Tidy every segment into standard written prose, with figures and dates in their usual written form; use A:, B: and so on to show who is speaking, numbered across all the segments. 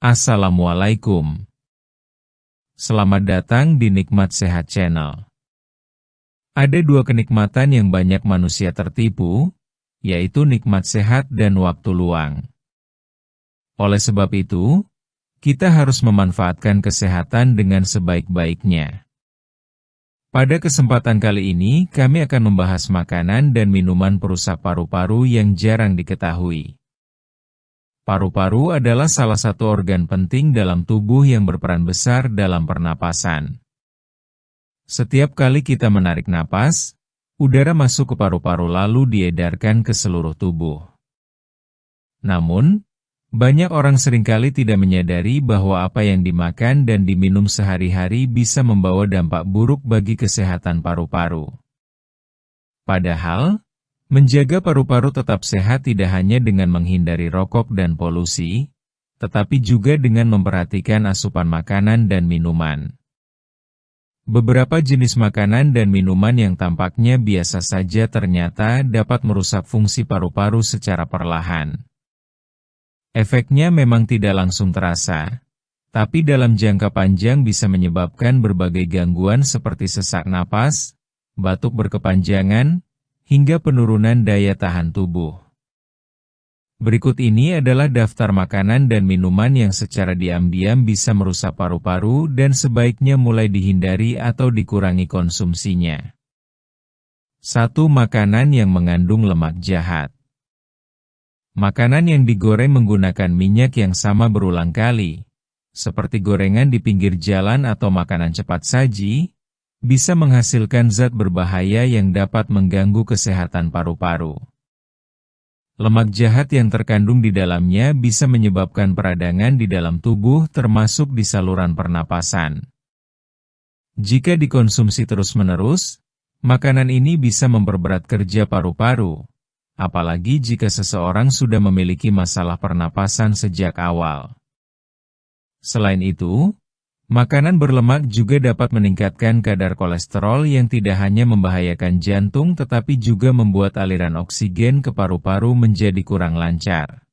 A: Assalamualaikum. Selamat datang di Nikmat Sehat Channel. Ada dua kenikmatan yang banyak manusia tertipu, yaitu nikmat sehat dan waktu luang. Oleh sebab itu, kita harus memanfaatkan kesehatan dengan sebaik-baiknya. Pada kesempatan kali ini, kami akan membahas makanan dan minuman perusak paru-paru yang jarang diketahui. Paru-paru adalah salah satu organ penting dalam tubuh yang berperan besar dalam pernapasan. Setiap kali kita menarik napas, udara masuk ke paru-paru lalu diedarkan ke seluruh tubuh. Namun, banyak orang seringkali tidak menyadari bahwa apa yang dimakan dan diminum sehari-hari bisa membawa dampak buruk bagi kesehatan paru-paru. Padahal, menjaga paru-paru tetap sehat tidak hanya dengan menghindari rokok dan polusi, tetapi juga dengan memperhatikan asupan makanan dan minuman. Beberapa jenis makanan dan minuman yang tampaknya biasa saja ternyata dapat merusak fungsi paru-paru secara perlahan. Efeknya memang tidak langsung terasa, tapi dalam jangka panjang bisa menyebabkan berbagai gangguan seperti sesak napas, batuk berkepanjangan, hingga penurunan daya tahan tubuh. Berikut ini adalah daftar makanan dan minuman yang secara diam-diam bisa merusak paru-paru dan sebaiknya mulai dihindari atau dikurangi konsumsinya. 1. Makanan yang mengandung lemak jahat. Makanan yang digoreng menggunakan minyak yang sama berulang kali, seperti gorengan di pinggir jalan atau makanan cepat saji, bisa menghasilkan zat berbahaya yang dapat mengganggu kesehatan paru-paru. Lemak jahat yang terkandung di dalamnya bisa menyebabkan peradangan di dalam tubuh termasuk di saluran pernapasan. Jika dikonsumsi terus-menerus, makanan ini bisa memperberat kerja paru-paru, apalagi jika seseorang sudah memiliki masalah pernapasan sejak awal. Selain itu, makanan berlemak juga dapat meningkatkan kadar kolesterol yang tidak hanya membahayakan jantung tetapi juga membuat aliran oksigen ke paru-paru menjadi kurang lancar.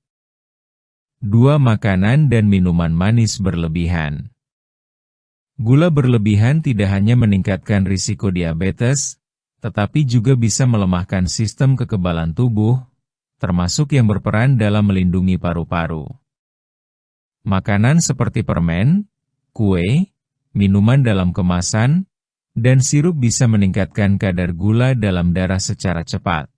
A: 2. Makanan dan minuman manis berlebihan. Gula berlebihan tidak hanya meningkatkan risiko diabetes, tetapi juga bisa melemahkan sistem kekebalan tubuh, termasuk yang berperan dalam melindungi paru-paru. Makanan seperti permen, kue, minuman dalam kemasan, dan sirup bisa meningkatkan kadar gula dalam darah secara cepat.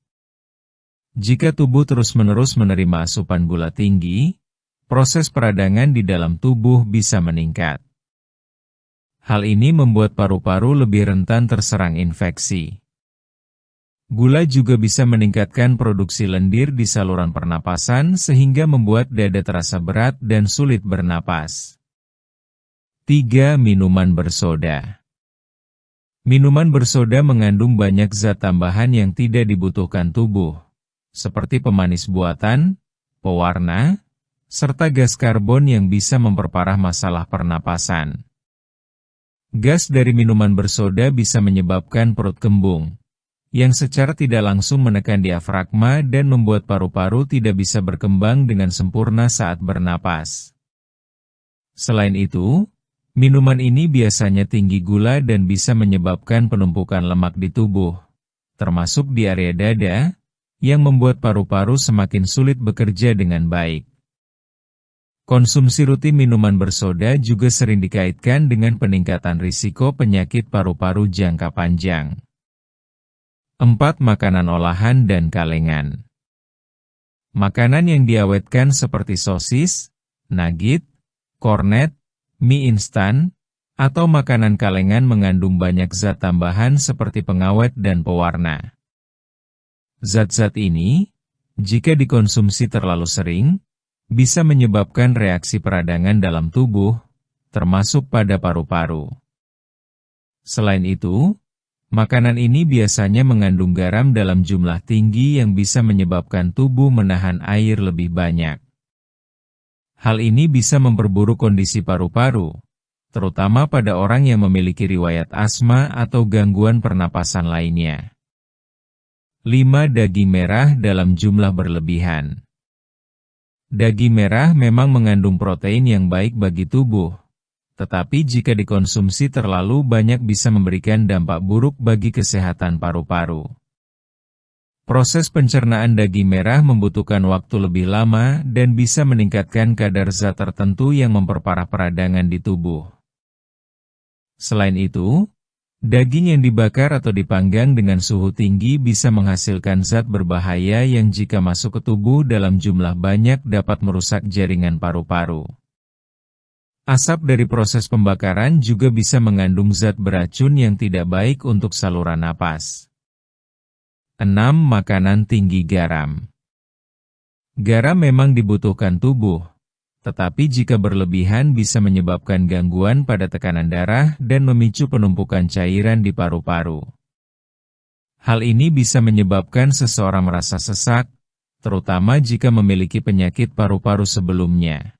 A: Jika tubuh terus-menerus menerima asupan gula tinggi, proses peradangan di dalam tubuh bisa meningkat. Hal ini membuat paru-paru lebih rentan terserang infeksi. Gula juga bisa meningkatkan produksi lendir di saluran pernapasan sehingga membuat dada terasa berat dan sulit bernapas. 3. Minuman bersoda. Minuman bersoda mengandung banyak zat tambahan yang tidak dibutuhkan tubuh, seperti pemanis buatan, pewarna, serta gas karbon yang bisa memperparah masalah pernapasan. Gas dari minuman bersoda bisa menyebabkan perut kembung, yang secara tidak langsung menekan diafragma dan membuat paru-paru tidak bisa berkembang dengan sempurna saat bernapas. Selain itu, minuman ini biasanya tinggi gula dan bisa menyebabkan penumpukan lemak di tubuh, termasuk di area dada, yang membuat paru-paru semakin sulit bekerja dengan baik. Konsumsi rutin minuman bersoda juga sering dikaitkan dengan peningkatan risiko penyakit paru-paru jangka panjang. 4. Makanan olahan dan kalengan. Makanan yang diawetkan seperti sosis, nugget, kornet, mie instan, atau makanan kalengan mengandung banyak zat tambahan seperti pengawet dan pewarna. Zat-zat ini, jika dikonsumsi terlalu sering, bisa menyebabkan reaksi peradangan dalam tubuh, termasuk pada paru-paru. Selain itu, makanan ini biasanya mengandung garam dalam jumlah tinggi yang bisa menyebabkan tubuh menahan air lebih banyak. Hal ini bisa memperburuk kondisi paru-paru, terutama pada orang yang memiliki riwayat asma atau gangguan pernapasan lainnya. 5. Daging merah dalam jumlah berlebihan. Daging merah memang mengandung protein yang baik bagi tubuh, tetapi jika dikonsumsi terlalu banyak bisa memberikan dampak buruk bagi kesehatan paru-paru. Proses pencernaan daging merah membutuhkan waktu lebih lama dan bisa meningkatkan kadar zat tertentu yang memperparah peradangan di tubuh. Selain itu, daging yang dibakar atau dipanggang dengan suhu tinggi bisa menghasilkan zat berbahaya yang jika masuk ke tubuh dalam jumlah banyak dapat merusak jaringan paru-paru. Asap dari proses pembakaran juga bisa mengandung zat beracun yang tidak baik untuk saluran napas. 6. Makanan tinggi garam. Garam memang dibutuhkan tubuh, tetapi jika berlebihan bisa menyebabkan gangguan pada tekanan darah dan memicu penumpukan cairan di paru-paru. Hal ini bisa menyebabkan seseorang merasa sesak, terutama jika memiliki penyakit paru-paru sebelumnya.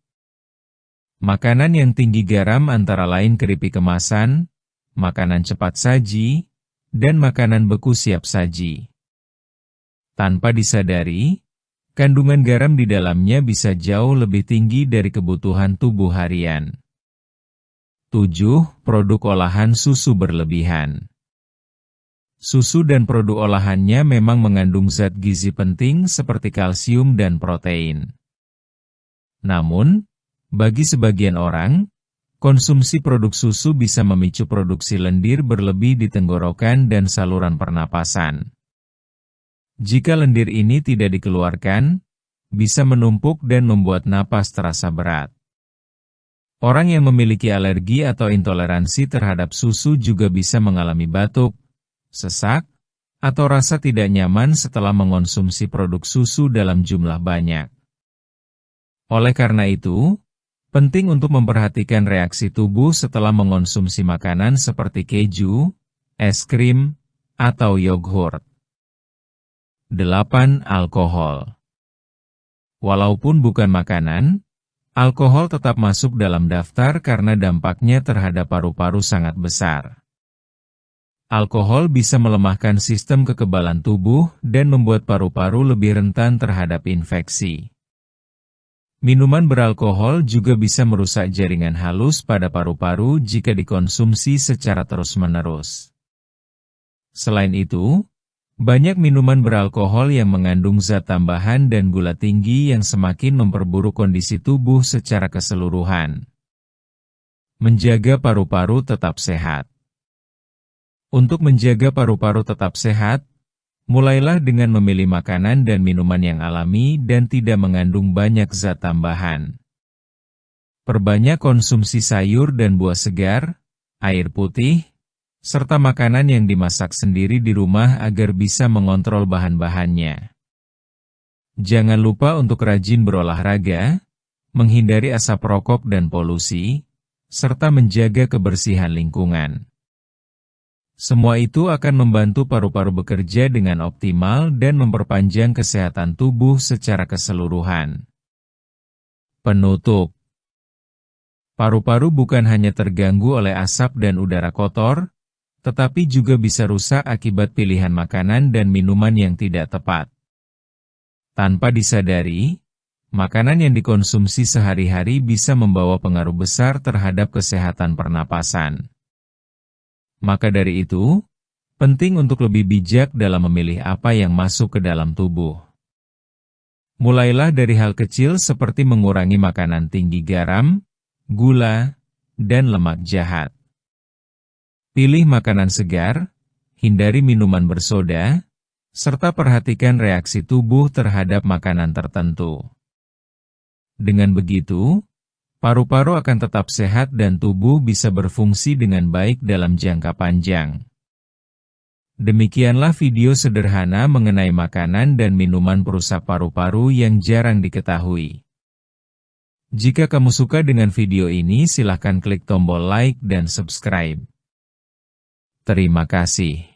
A: Makanan yang tinggi garam antara lain keripik kemasan, makanan cepat saji, dan makanan beku siap saji. Tanpa disadari, kandungan garam di dalamnya bisa jauh lebih tinggi dari kebutuhan tubuh harian. 7. Produk olahan susu berlebihan. Susu dan produk olahannya memang mengandung zat gizi penting seperti kalsium dan protein. Namun, bagi sebagian orang, konsumsi produk susu bisa memicu produksi lendir berlebih di tenggorokan dan saluran pernapasan. Jika lendir ini tidak dikeluarkan, bisa menumpuk dan membuat napas terasa berat. Orang yang memiliki alergi atau intoleransi terhadap susu juga bisa mengalami batuk, sesak, atau rasa tidak nyaman setelah mengonsumsi produk susu dalam jumlah banyak. Oleh karena itu, penting untuk memperhatikan reaksi tubuh setelah mengonsumsi makanan seperti keju, es krim, atau yogurt. 8. Alkohol. Walaupun bukan makanan, alkohol tetap masuk dalam daftar karena dampaknya terhadap paru-paru sangat besar. Alkohol bisa melemahkan sistem kekebalan tubuh dan membuat paru-paru lebih rentan terhadap infeksi. Minuman beralkohol juga bisa merusak jaringan halus pada paru-paru jika dikonsumsi secara terus-menerus. Selain itu, banyak minuman beralkohol yang mengandung zat tambahan dan gula tinggi yang semakin memperburuk kondisi tubuh secara keseluruhan. Menjaga paru-paru tetap sehat. Untuk menjaga paru-paru tetap sehat, mulailah dengan memilih makanan dan minuman yang alami dan tidak mengandung banyak zat tambahan. Perbanyak konsumsi sayur dan buah segar, air putih, serta makanan yang dimasak sendiri di rumah agar bisa mengontrol bahan-bahannya. Jangan lupa untuk rajin berolahraga, menghindari asap rokok dan polusi, serta menjaga kebersihan lingkungan. Semua itu akan membantu paru-paru bekerja dengan optimal dan memperpanjang kesehatan tubuh secara keseluruhan. Penutup. Paru-paru bukan hanya terganggu oleh asap dan udara kotor, tetapi juga bisa rusak akibat pilihan makanan dan minuman yang tidak tepat. Tanpa disadari, makanan yang dikonsumsi sehari-hari bisa membawa pengaruh besar terhadap kesehatan pernapasan. Maka dari itu, penting untuk lebih bijak dalam memilih apa yang masuk ke dalam tubuh. Mulailah dari hal kecil seperti mengurangi makanan tinggi garam, gula, dan lemak jahat. Pilih makanan segar, hindari minuman bersoda, serta perhatikan reaksi tubuh terhadap makanan tertentu. Dengan begitu, paru-paru akan tetap sehat dan tubuh bisa berfungsi dengan baik dalam jangka panjang. Demikianlah video sederhana mengenai makanan dan minuman perusak paru-paru yang jarang diketahui. Jika kamu suka dengan video ini, silakan klik tombol like dan subscribe. Terima kasih.